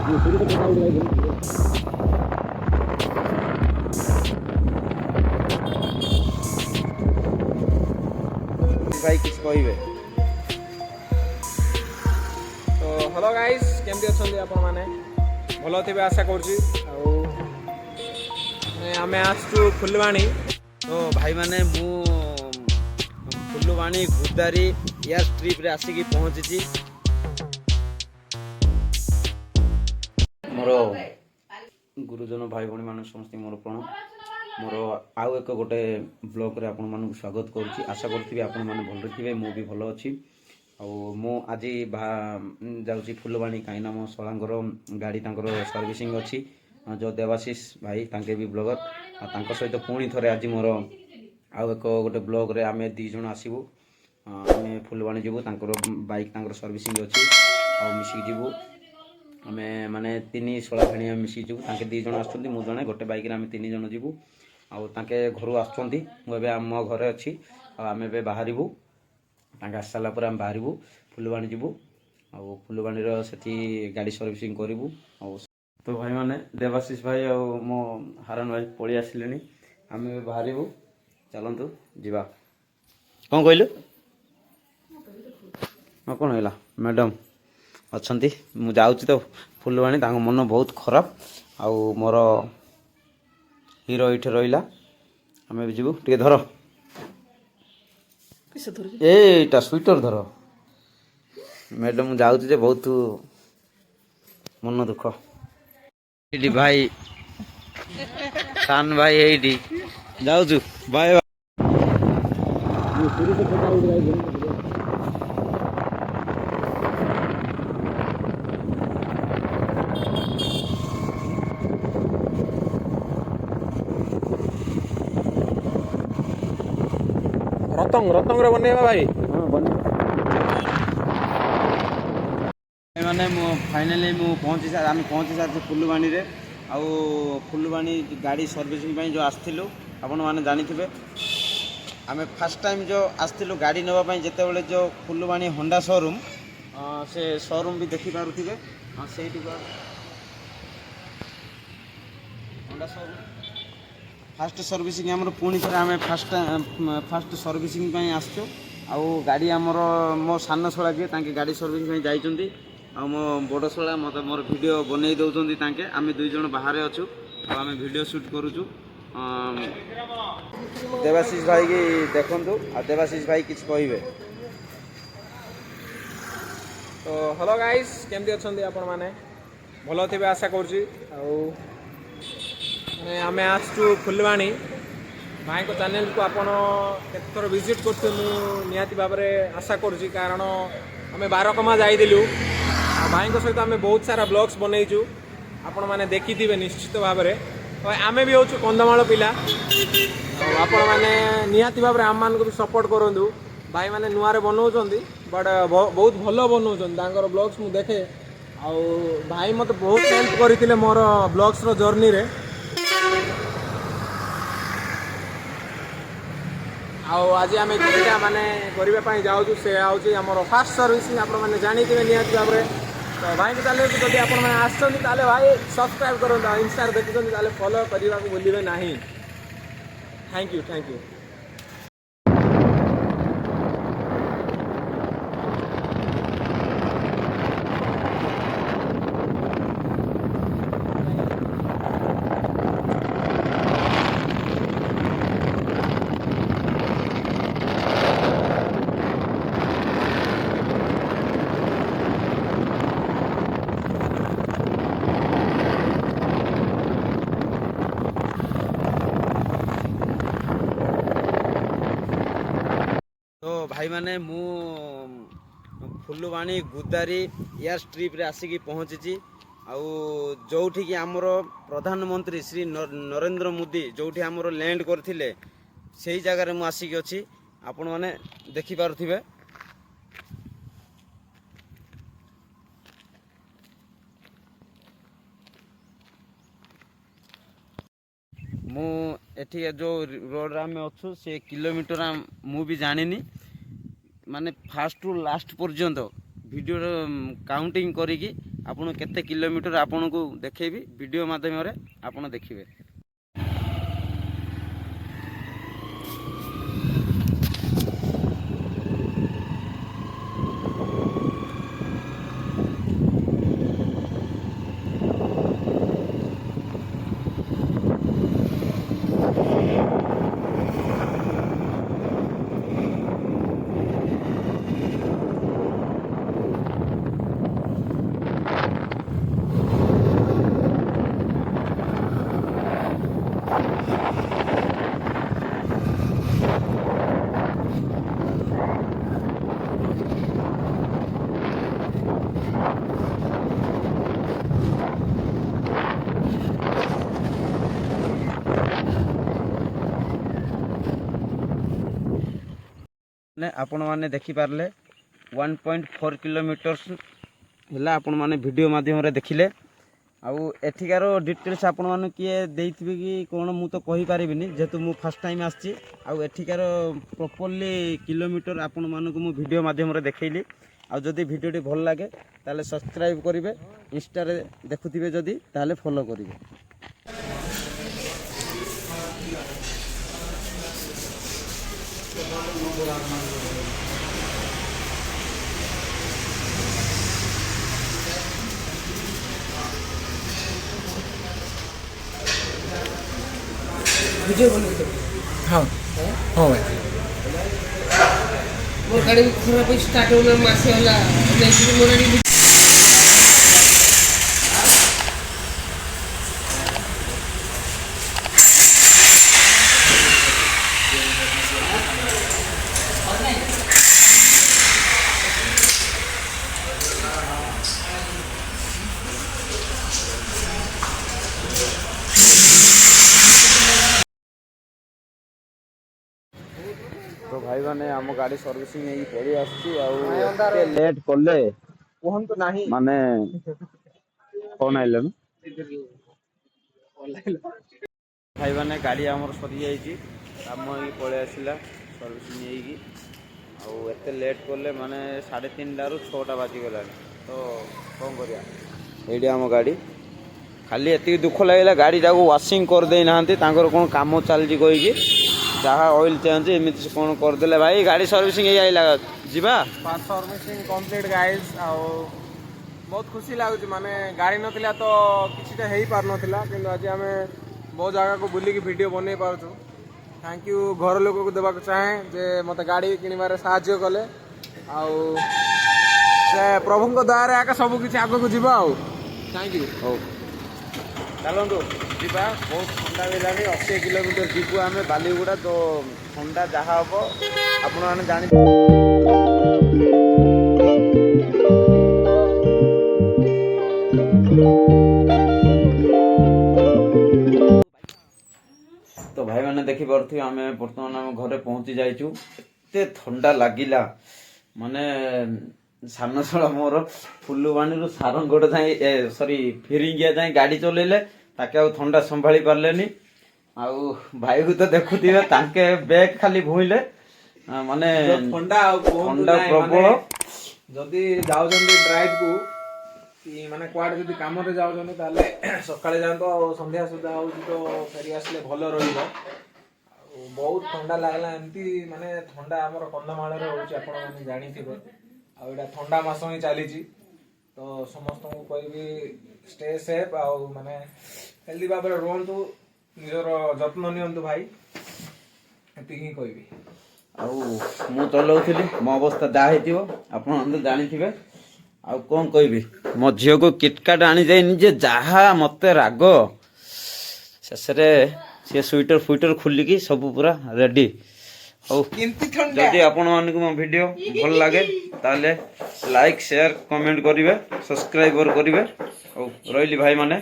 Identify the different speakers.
Speaker 1: भाई किसी कहबे तो हेलो गाइस केमती अच्छा आपण मैंने भल थे आशा करें आसचु फुलवाणी
Speaker 2: तो भाई माने मु फुलवाणी गुदारी एयर स्ट्रिप रे आसिकी पहुंची मोर गुरुजन भाई भाई मान समस्त मोर प्रणाम मोर आउ एक गोटे ब्लॉग रे आपण मानक स्वागत करुच्ची आशा करुँगी आपण मैंने भल थे मु भी भल अच्छी मु आज जाऊँगी फुलवाणी कहीं मो शलांगर गाड़ी सर्विसिंग अच्छी जो देवाशीष भाई तांके भी ब्लॉगर सहित पुणी थे आज मोर आउ एक गोटे ब्लॉग रे आमे दी जण आसबू आमे फुलवाणी जीवु बाइक सर्विसिंग अच्छी आउ मिसिक जीवु आमे माने तीन शला भाणी मिसिक जीवु तांके दी जण आछंती मु जणे गोटे बाइक रे आमे तीन जण जीवु आउ तांके घरु आछंती मु एबे आम घरे अछि आमे एबे बाहरिबु तांके आसला पर आम बाहरिबु फुलवाणी जीवु आउ फुलवाणी रो सेठी गाड़ी सर्विसिंग करिवु आउ तो भाई माने देवाशीष भाई और मो हारन भाई पळि आसिलेनी आमे बाहरिबु चलतु जीवा कौन कहलु कौन है मैडम अच्छा मु जाऊँगी तो फुलवाणी मन बहुत खराब आउ मोर हीरो ये रहा आम जीवु टे धर एटा स्वेटर धर मैडम जाऊँगी बहुत मन दुख ये भाई सान भाई ये जाऊँ बाय
Speaker 1: रतंग रे बनेबा भाई
Speaker 2: माने फाइनाली पहुँची सारी फुलवाणी रे आउ फुलवाणी गाड़ी सर्विसिंग जो आसलु आपण मैंने जानी आम फास्ट टाइम जो आसलु गाड़ी नापी जिते जो फुलवाणी होंडा शोरूम से शोरूम भी देखी पारे से होंडा शोरूम फास्ट सर्विसिंग आम पुणी थे आम फास्ट सर्विसिंग आसचु आउ गाड़ी आमर मो सान शला जी गाड़ी सर्विसिंग जाइंट आ मो बड़ शला मत मोर वीडियो बनै दौरान तांके आम दुई जन बाहर अच्छु आम वीडियो शूट करुचु देवाशीष भाई की देखंतु आ देवाशीष भाई किछ कहबे
Speaker 1: तो हेलो गाइस केमती अच्छा आपण मैंने भल थे आशा करुँची आम आसचु फुलवाणी भाई को चैनल को आपण केत थर विजिट करते निहाती भाव में आशा करुँची कारण आम बारकमा जाइलु भाई सहित आम बहुत सारा ब्लॉग्स बनईचु आपण मैंने देखी निश्चित भाव में आम भी हूँ कंधमाल पिला आपण मैंने निहाती भाव में आम मान भी सपोर्ट करूँ भाई मैंने नुआ बनाऊँ बट बहुत भल बनाऊँ ब्लॉग्स मुझे देखे आउ भाई मत बहुत हेल्प करते मोर ब्लॉग्स रो जर्नी रे आज आम जीविका माने करने जाऊँ से हूँ आम फास्ट सर्विसिंग आप जानी निहाती भाव में तो भाई को चैनल जब आप भाई सब्सक्राइब करूँ इंस्टा देखुं फॉलो करने को भूलिए ना थैंक यू
Speaker 2: तो भाई माने मु फुलवाणी गुदारी एयर स्ट्रिप रे आसिकी पहुँची जोठी की आमर प्रधानमंत्री श्री नरेंद्र मोदी जोठी आमर लैंड करथिले सेही जगह मु आसिकी अछि आपण माने देखि पारुथिबे मु एठी जो रोड रे आमे अच्छु से किलोमीटर मु भी जानिनी माने फास्ट टू लास्ट पर्यंत वीडियो काउंटिंग करिकी ଆପଣ କେତେ କିଲୋମିଟର ଆପଣଙ୍କୁ ଦେଖେଇବି ଭିଡ଼ିଓ ମାଧ୍ୟମରେ ଆପଣ ଦେଖିବେ। आपण मैंने देखिपारे 1.4 किलोमीटर्स है आपण मैंने वीडियो माध्यम देखिले। आउ एठिकार डिटेल्स आपण मैंने किए देइथिबे कि कौन मु तो कहि पारिबिनी जेतु मु फर्स्ट टाइम आछि। आउ एठिकार प्रॉपर्ली किलोमीटर आपण मानक मु वीडियो माध्यम रे देखैली। आउ जदि वीडियोटी भल लागे ताले सब्सक्राइब करिवे, इंस्टा रे देखुथिबे जदि ताले फॉलो करिवे।
Speaker 3: वीडियो बने
Speaker 1: हाँ हाँ भाई
Speaker 3: मोर गाड़ी खराब स्टार्ट होना मासे होला नहीं मोर गाड़ी
Speaker 2: तो भाई माने आम गाड़ी सर्विसिंग यही पड़ी आसते लेट कले
Speaker 1: कहतु नहीं
Speaker 2: माने कौन आइले भाई माने गाड़ी आमर सरी जाइए काम ही पलि आसला सर्विसिंग यही आते लेट कले माने 3:30 ରୁ 6ଟା बाजिगला। तो कौन करिया ये आम गाड़ी खाली एति दुख लगे गाड़ी टाक वाशिंग करदे ना कौन काम चलती कहीकि जहाँ ऑयल चेंज एमती से कौन करदे भाई गाड़ी सर्विसिंग यही आइला जीवा
Speaker 1: सर्विसिंग कंप्लीट गाइस। आउ बहुत खुशी लगुच माने गाड़ी नथिला तो किछिटा हेई पार नथिला किंतु आज आमे बहुत जगह को बुली की वीडियो बनै पारछु। थैंक यू घर लोक को देबा चाहे जे मते गाड़ी किनिबारे साहाय्य कले। आउ से प्रभु को दया आका सब किछि आगो को जीवा। आउ थैंक यू।
Speaker 2: हो चलतु जीवा बहुत ठंडा भी लगे 80 किलोमीटर जीवु आम बालीगुड़ा। तो ठंडा जहाँ हम आपण मैंने जानी तो भाई मैंने देखी पारे आम बर्तमान आम घरे पहुंची जाइचु। एते ठंडा लगिला माने सानसला मोर फुलुबाणी सारंगड़ जाए सॉरी फिरिंगिया जाए गाड़ी चलेले ताके आउ ठंडा संभाली पारलेनी। आउ भाई को तो देखुथिबे ताके बैग खाली भूइले माने
Speaker 1: ठंडा
Speaker 2: ठंडा प्रबल।
Speaker 1: जदि जाउछन्ती ड्राइव को कि माने क्वाड जदि काम रे जाउछन्ती ताले सकाळे जान तो संध्या सुधा होउची तो फेरी आसले भलो रहिबो। बहुत ठंडा लागला एमती माने ठंडा हमर कंधमाळ रे होउची आपण माने जानिथिबे। आ एटा ठंडा मास ही चलीची तो समस्त को कहबी स्टे सेफ आउ माने हेल्दी भाबरे रहंतु निजर जत्न नियंतु भाई एति ही कहबी।
Speaker 2: आउ मु चलाउथिली मो अवस्था जा हेतिबो आपण जानिथिबे। आउ कोन कहबी मो झियो को किटकाट आनी जाय निजे जहा मते राग शेषरे से स्वेटर फुइटर खुलिकी सब पूरा रेडी। जदि आपण मानकु मो वीडियो भल लागे ताले लाइक शेयर कमेंट करिवे सब्सक्राइब करिवे। रहिली भाई माने।